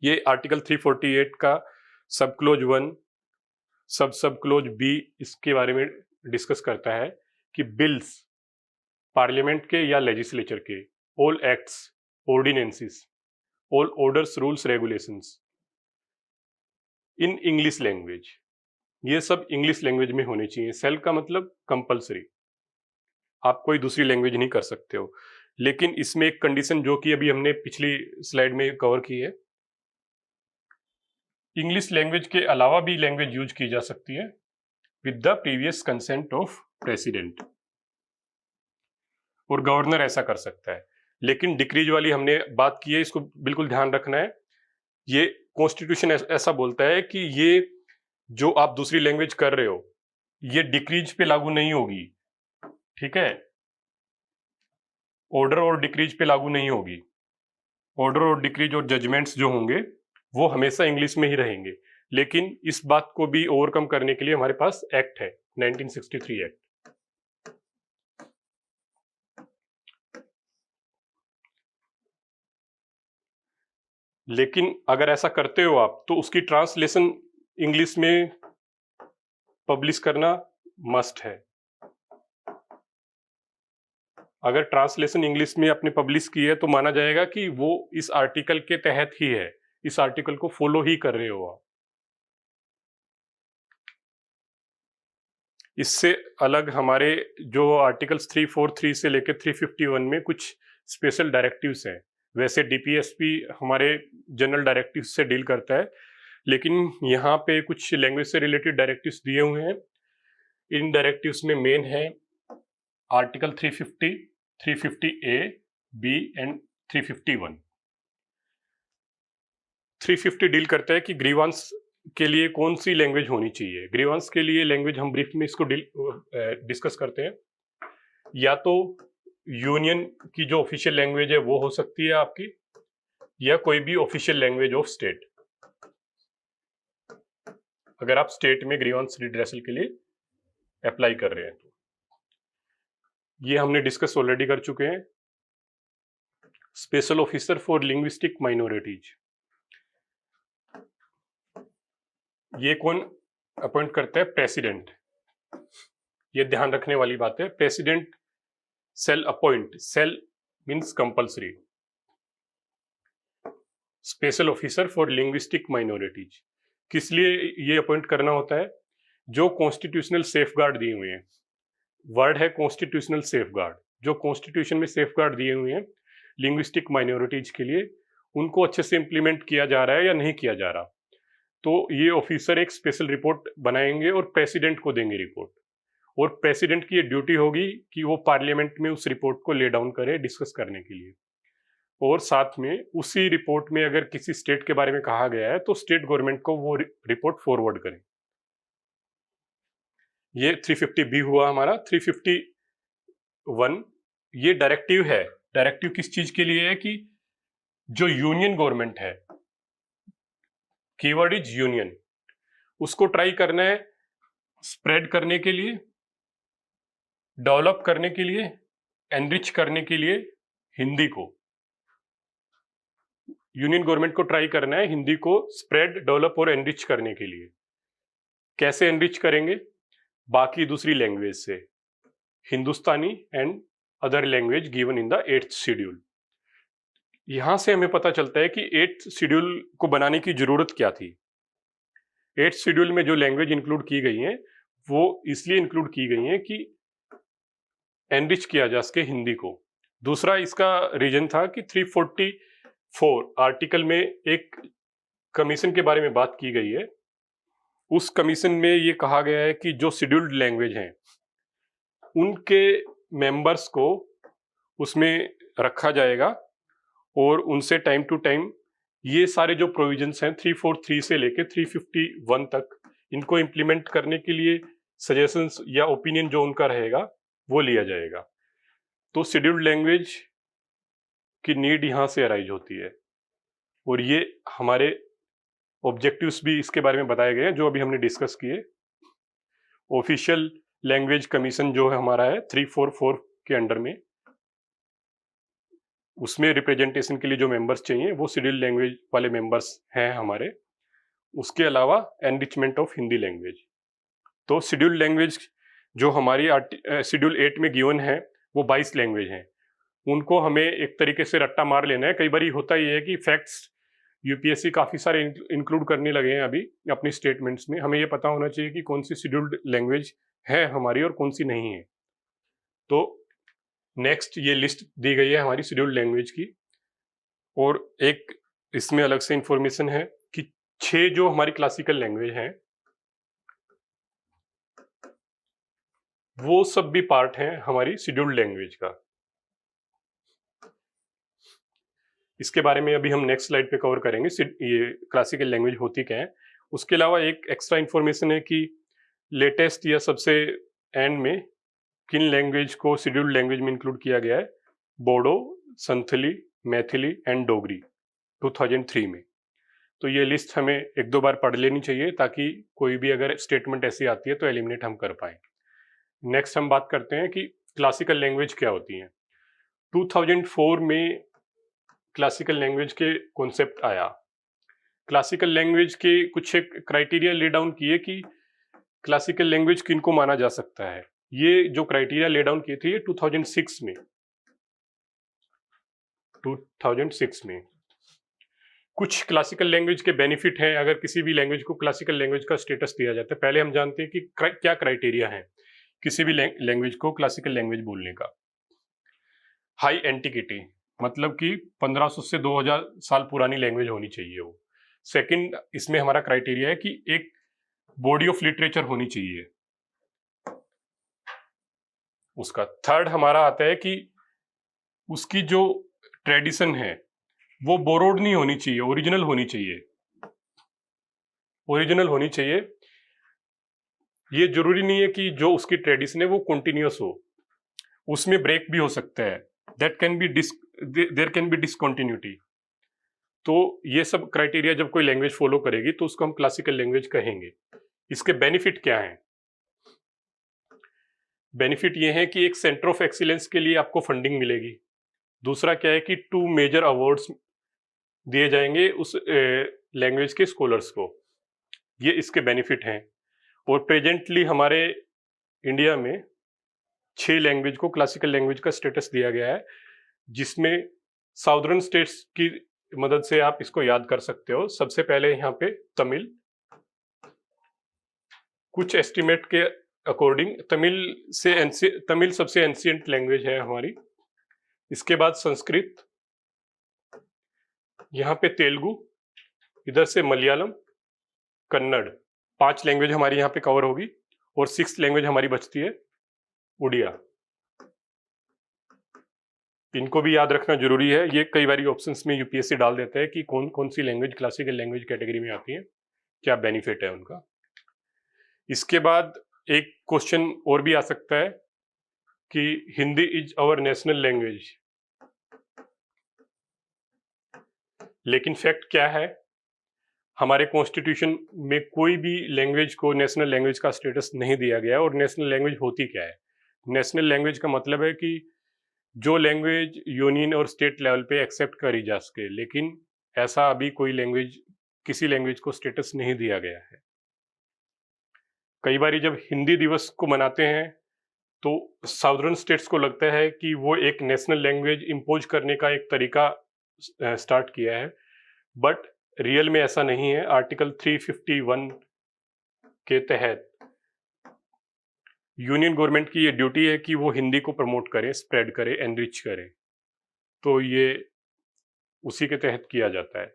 ये आर्टिकल 348 का सब क्लोज 1 सब क्लोज बी इसके बारे में डिस्कस करता है कि बिल्स पार्लियामेंट के या लेजिस्लेचर के, all acts, ordinances, all orders, rules, regulations in English language, ये सब इंग्लिश लैंग्वेज में होने चाहिए। सेल का मतलब कंपलसरी, आप कोई दूसरी लैंग्वेज नहीं कर सकते हो। लेकिन इसमें एक कंडीशन जो कि अभी हमने पिछली स्लाइड में कवर की है, इंग्लिश लैंग्वेज के अलावा भी लैंग्वेज यूज की जा सकती है with the previous consent of president, और गवर्नर ऐसा कर सकता है। लेकिन डिक्रीज वाली हमने बात की है, इसको बिल्कुल ध्यान रखना है। ये कॉन्स्टिट्यूशन ऐसा बोलता है कि ये जो आप दूसरी लैंग्वेज कर रहे हो ये डिक्रीज पे लागू नहीं होगी, ठीक है, ऑर्डर और डिक्रीज पे लागू नहीं होगी। ऑर्डर और डिक्रीज और जजमेंट्स जो होंगे वो हमेशा इंग्लिश में ही रहेंगे। लेकिन इस बात को भी ओवरकम करने के लिए हमारे पास एक्ट है, 1963 एक्ट। लेकिन अगर ऐसा करते हो आप तो उसकी ट्रांसलेशन इंग्लिश में पब्लिश करना मस्ट है। अगर ट्रांसलेशन इंग्लिश में आपने पब्लिश की है तो माना जाएगा कि वो इस आर्टिकल के तहत ही है, इस आर्टिकल को फॉलो ही कर रहे हो आप। इससे अलग हमारे जो आर्टिकल्स 343 से लेकर 351 में कुछ स्पेशल डायरेक्टिव्स हैं। वैसे डीपीएसपी हमारे जनरल डायरेक्टिव्स से डील करता है, लेकिन यहाँ पे कुछ लैंग्वेज से रिलेटेड डायरेक्टिव्स दिए हुए हैं। इन डायरेक्टिव्स में मेन है article 350, 350A, B and 351। 350 deal करता है कि ग्रीवांस के लिए कौन सी लैंग्वेज होनी चाहिए। ग्रीवांस के लिए लैंग्वेज हम ब्रीफ में इसको डिस्कस करते हैं। या तो यूनियन की जो ऑफिशियल लैंग्वेज है वो हो सकती है आपकी, या कोई भी ऑफिशियल लैंग्वेज ऑफ स्टेट, अगर आप स्टेट में ग्रीवांस रिड्रेसल के लिए अप्लाई कर रहे हैं तो। ये हमने डिस्कस ऑलरेडी कर चुके हैं। Special officer for linguistic minorities, ये कौन अपॉइंट करता है? प्रेसिडेंट। ये ध्यान रखने वाली बात है, president shall appoint, shall means compulsory. Special officer for linguistic minorities किस लिए ये अपॉइंट करना होता है? जो कॉन्स्टिट्यूशनल सेफगार्ड दिए हुए हैं, वर्ड है कॉन्स्टिट्यूशनल सेफगार्ड, जो कॉन्स्टिट्यूशन में सेफगार्ड दिए हुए हैं लिंग्विस्टिक माइनॉरिटीज के लिए, उनको अच्छे से इंप्लीमेंट किया जा रहा है या नहीं किया जा रहा। तो ये ऑफिसर एक स्पेशल रिपोर्ट बनाएंगे और प्रेसिडेंट को देंगे रिपोर्ट, और प्रेसिडेंट की ये ड्यूटी होगी कि वो पार्लियामेंट में उस रिपोर्ट को ले डाउन करे डिस्कस करने के लिए। और साथ में उसी रिपोर्ट में अगर किसी स्टेट के बारे में कहा गया है तो स्टेट गवर्नमेंट को वो रिपोर्ट फॉरवर्ड करें। ये 350 हुआ हमारा। 351 ये डायरेक्टिव है। डायरेक्टिव किस चीज के लिए है? कि जो यूनियन गवर्नमेंट है, कीवर्ड इज यूनियन, उसको ट्राई करना है स्प्रेड करने के लिए, डेवलप करने के लिए, एनरिच करने के लिए हिंदी को। यूनियन गवर्नमेंट को ट्राई करना है हिंदी को स्प्रेड, डेवलप और एनरिच करने के लिए। कैसे एनरिच करेंगे? बाकी दूसरी लैंग्वेज से, Hindustani and other language given in the 8th schedule. यहां से हमें पता चलता है कि 8th शेड्यूल को बनाने की जरूरत क्या थी। 8th शेड्यूल में जो लैंग्वेज इंक्लूड की गई हैं वो इसलिए इंक्लूड की गई हैं कि एनरिच किया जा सके हिंदी को। दूसरा इसका रीजन था कि 344 आर्टिकल में एक कमीशन के बारे में बात की गई है। उस कमीशन में ये कहा गया है कि जो शेड्यूल्ड लैंग्वेज हैं उनके मेंबर्स को उसमें रखा जाएगा, और उनसे टाइम टू टाइम ये सारे जो प्रोविजंस हैं 343 से लेके 351 तक, इनको इम्प्लीमेंट करने के लिए सजेशंस या ओपिनियन जो उनका रहेगा वो लिया जाएगा। तो शेड्यूल्ड लैंग्वेज की नीड यहाँ से अराइज होती है, और ये हमारे ऑब्जेक्टिव्स भी इसके बारे में बताए गए हैं जो अभी हमने डिस्कस किए। ऑफिशियल लैंग्वेज कमीशन जो है हमारा है 344 के अंडर में, उसमें रिप्रेजेंटेशन के लिए जो मेंबर्स चाहिए वो शेड्यूल्ड लैंग्वेज वाले मेंबर्स हैं हमारे। उसके अलावा एनरिचमेंट ऑफ हिंदी लैंग्वेज। तो शेड्यूल्ड लैंग्वेज जो हमारी शेड्यूल 8 में गिवन है वो 22 लैंग्वेज हैं। उनको हमें एक तरीके से रट्टा मार लेना है। कई बार होता ये है कि फैक्ट्स यूपीएससी काफ़ी सारे इंक्लूड करने लगे हैं अभी अपनी स्टेटमेंट्स में। हमें ये पता होना चाहिए कि कौन सी शेड्यूल्ड लैंग्वेज है हमारी और कौन सी नहीं है। तो नेक्स्ट ये लिस्ट दी गई है हमारी शेड्यूल्ड लैंग्वेज की, और एक इसमें अलग से इंफॉर्मेशन है कि 6 जो हमारी क्लासिकल लैंग्वेज हैं वो सब भी पार्ट हैं हमारी शेड्यूल्ड लैंग्वेज का। इसके बारे में अभी हम नेक्स्ट स्लाइड पे कवर करेंगे ये क्लासिकल लैंग्वेज होती क्या है। उसके अलावा एक एक्स्ट्रा इंफॉर्मेशन है कि लेटेस्ट या सबसे एंड में किन लैंग्वेज को शेड्यूल्ड लैंग्वेज में इंक्लूड किया गया है। बोडो, संथली, मैथिली एंड डोगरी 2003 में। तो ये लिस्ट हमें एक दो बार पढ़ लेनी चाहिए ताकि कोई भी अगर स्टेटमेंट ऐसी आती है तो एलिमिनेट हम कर पाए। नेक्स्ट हम बात करते हैं कि क्लासिकल लैंग्वेज क्या होती है। 2004 में क्लासिकल लैंग्वेज के कॉन्सेप्ट आया। क्लासिकल लैंग्वेज के कुछ एक क्राइटेरिया ले डाउन किए कि क्लासिकल लैंग्वेज किनको माना जा सकता है। ये जो क्राइटेरिया ले डाउन किए थे ये 2006 में कुछ क्लासिकल लैंग्वेज के बेनिफिट हैं अगर किसी भी लैंग्वेज को क्लासिकल लैंग्वेज का स्टेटस दिया जाता है। पहले हम जानते हैं कि क्या क्राइटेरिया है किसी भी लैंग्वेज को क्लासिकल लैंग्वेज बोलने का। हाई एंटिकिटी, मतलब कि 1500 से 2000 साल पुरानी लैंग्वेज होनी चाहिए वो। सेकंड, इसमें हमारा क्राइटेरिया है कि एक बॉडी ऑफ लिटरेचर होनी चाहिए उसका। थर्ड हमारा आता है कि उसकी जो ट्रेडिशन है वो बोरोड नहीं होनी चाहिए, ओरिजिनल होनी चाहिए। ओरिजिनल होनी चाहिए। ये जरूरी नहीं है कि जो उसकी ट्रेडिशन है वो कंटिन्यूअस हो, उसमें ब्रेक भी हो सकता है। That can be there can be discontinuity. तो ये सब क्राइटेरिया जब कोई लैंग्वेज फॉलो करेगी तो उसको हम क्लासिकल लैंग्वेज कहेंगे। इसके बेनिफिट क्या हैं? बेनिफिट ये है कि एक सेंटर ऑफ एक्सीलेंस के लिए आपको फंडिंग मिलेगी। दूसरा क्या है कि 2 मेजर अवार्ड्स दिए जाएंगे उस लैंग्वेज के स्कॉलर्स को। ये इसके बेनिफिट हैं। और प्रेजेंटली हमारे इंडिया में 6 लैंग्वेज को क्लासिकल लैंग्वेज का स्टेटस दिया गया है, जिसमें साउदर्न स्टेट्स की मदद से आप इसको याद कर सकते हो। सबसे पहले यहाँ पे तमिल, कुछ एस्टिमेट के अकॉर्डिंग तमिल सबसे एंशिएंट लैंग्वेज है हमारी। इसके बाद संस्कृत, यहाँ पे तेलुगु, इधर से मलयालम, कन्नड़। 5 लैंग्वेज हमारी यहाँ पे कवर होगी। और 6th लैंग्वेज हमारी बचती है उड़िया। इनको भी याद रखना जरूरी है। ये कई बार ऑप्शंस में यूपीएससी डाल देता है कि कौन कौन सी लैंग्वेज क्लासिकल लैंग्वेज कैटेगरी में आती है, क्या बेनिफिट है उनका। इसके बाद एक क्वेश्चन और भी आ सकता है कि Hindi is our national language, लेकिन फैक्ट क्या है? हमारे कॉन्स्टिट्यूशन में कोई भी लैंग्वेज को नेशनल लैंग्वेज का स्टेटस नहीं दिया गया। और नेशनल लैंग्वेज होती क्या है? नेशनल लैंग्वेज का मतलब है कि जो लैंग्वेज यूनियन और स्टेट लेवल पे एक्सेप्ट करी जा सके, लेकिन ऐसा अभी कोई लैंग्वेज, किसी लैंग्वेज को स्टेटस नहीं दिया गया है। कई बार जब हिंदी दिवस को मनाते हैं तो साउदर्न स्टेट्स को लगता है कि वो एक नेशनल लैंग्वेज इम्पोज करने का एक तरीका स्टार्ट किया है, बट रियल में ऐसा नहीं है। आर्टिकल 351 के तहत यूनियन गवर्नमेंट की ये ड्यूटी है कि वो हिंदी को प्रमोट करे, स्प्रेड करे, एनरिच करे। तो ये उसी के तहत किया जाता है।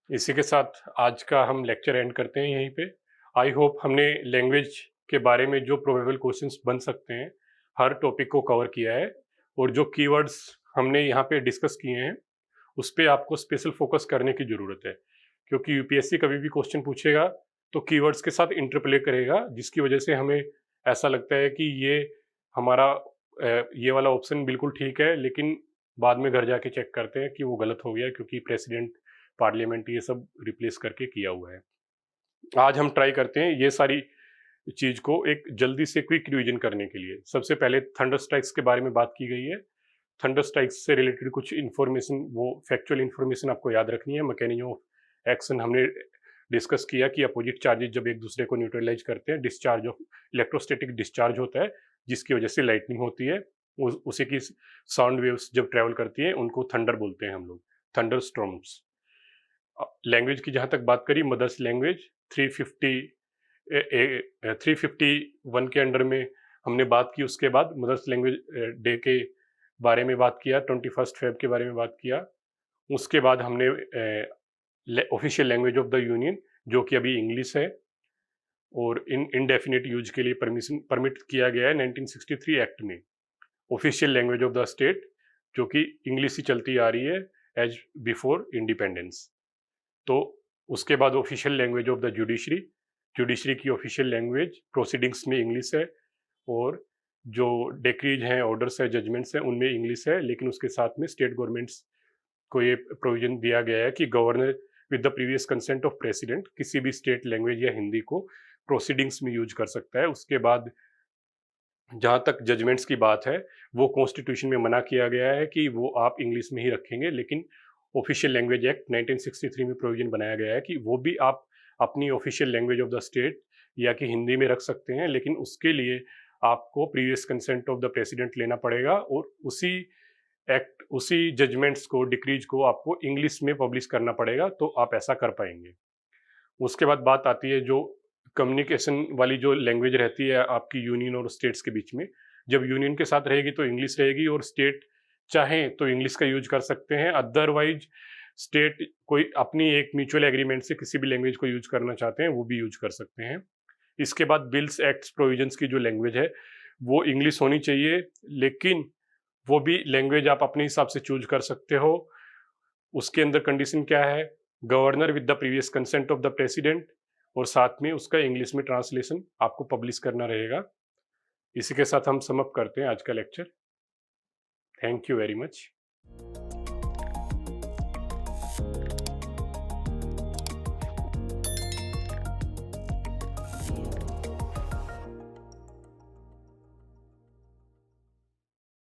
इसी के साथ आज का हम लेक्चर एंड करते हैं यहीं पे। आई होप हमने लैंग्वेज के बारे में जो प्रोबेबल क्वेश्चंस बन सकते हैं हर टॉपिक को कवर किया है। और जो कीवर्ड्स हमने यहाँ पे डिस्कस किए हैं उस पर आपको स्पेशल फोकस करने की ज़रूरत है, क्योंकि यूपीएससी कभी भी क्वेश्चन पूछेगा तो कीवर्ड्स के साथ इंटरप्ले करेगा, जिसकी वजह से हमें ऐसा लगता है कि ये हमारा ये वाला ऑप्शन बिल्कुल ठीक है, लेकिन बाद में घर जाके चेक करते हैं कि वो गलत हो गया, क्योंकि प्रेसिडेंट, पार्लियामेंट ये सब रिप्लेस करके किया हुआ है। आज हम ट्राई करते हैं ये सारी चीज को एक जल्दी से क्विक रिवीजन करने के लिए सबसे पहले थंडर स्ट्राइक्स के बारे में बात की गई है। थंडर स्ट्राइक्स से रिलेटेड कुछ इन्फॉर्मेशन, वो फैक्चुअल इन्फॉर्मेशन आपको याद रखनी है। मैकेनिज्म ऑफ एक्शन हमने डिस्कस किया कि अपोजिट चार्जेस जब एक दूसरे को न्यूट्रलाइज करते हैं, डिस्चार्ज ऑफ इलेक्ट्रोस्टैटिक डिस्चार्ज होता है जिसकी वजह से लाइटनिंग होती है। उसी की साउंड वेव्स जब ट्रेवल करती है उनको थंडर बोलते हैं हम लोग, थंडर स्टॉर्म्स। लैंग्वेज की जहाँ तक बात करी, मदर्स लैंग्वेज 351 के अंडर में हमने बात की। उसके बाद मदर्स लैंग्वेज डे के बारे में बात किया, 21 फेब के बारे में बात किया। उसके बाद हमने official language of the union जो कि अभी इंग्लिश है और इनडेफिनिट यूज के लिए परमिट किया गया है 1963 एक्ट में। Official language of the state जो कि इंग्लिश ही चलती आ रही है एज बिफोर इंडिपेंडेंस। तो उसके बाद official language of the judiciary की ऑफिशियल लैंग्वेज प्रोसीडिंग्स में इंग्लिश है और जो डिक्रीज हैं, ऑर्डर्स है, जजमेंट्स हैं, उनमें इंग्लिश है। लेकिन उसके साथ में स्टेट गवर्नमेंट्स को ये प्रोविजन दिया गया है कि governor with the previous consent of president किसी भी स्टेट लैंग्वेज या हिंदी को प्रोसीडिंग्स में यूज कर सकता है। उसके बाद जहाँ तक जजमेंट्स की बात है, वो कॉन्स्टिट्यूशन में मना किया गया है कि वो आप इंग्लिश में ही रखेंगे, लेकिन ऑफिशियल लैंग्वेज एक्ट 1963 में प्रोविजन बनाया गया है कि वो भी आप अपनी official language of the state या कि हिंदी में रख सकते हैं, लेकिन उसके लिए आपको previous consent of the president लेना पड़ेगा और उसी जजमेंट्स को, डिक्रीज को आपको इंग्लिश में पब्लिश करना पड़ेगा, तो आप ऐसा कर पाएंगे। उसके बाद बात आती है जो कम्युनिकेशन वाली जो लैंग्वेज रहती है आपकी यूनियन और स्टेट्स के बीच में। जब यूनियन के साथ रहेगी तो इंग्लिश रहेगी और स्टेट चाहें तो इंग्लिश का यूज कर सकते हैं। अदरवाइज स्टेट कोई अपनी एक म्यूचुअल एग्रीमेंट से किसी भी लैंग्वेज को यूज करना चाहते हैं वो भी यूज कर सकते हैं। इसके बाद बिल्स, एक्ट्स, प्रोविजंस की जो लैंग्वेज है वो इंग्लिश होनी चाहिए, लेकिन वो भी लैंग्वेज आप अपने हिसाब से चूज कर सकते हो। उसके अंदर कंडीशन क्या है? Governor with the previous consent of the president और साथ में उसका इंग्लिश में ट्रांसलेशन आपको पब्लिश करना रहेगा। इसी के साथ हम सम अप करते हैं आज का lecture. Thank you very much.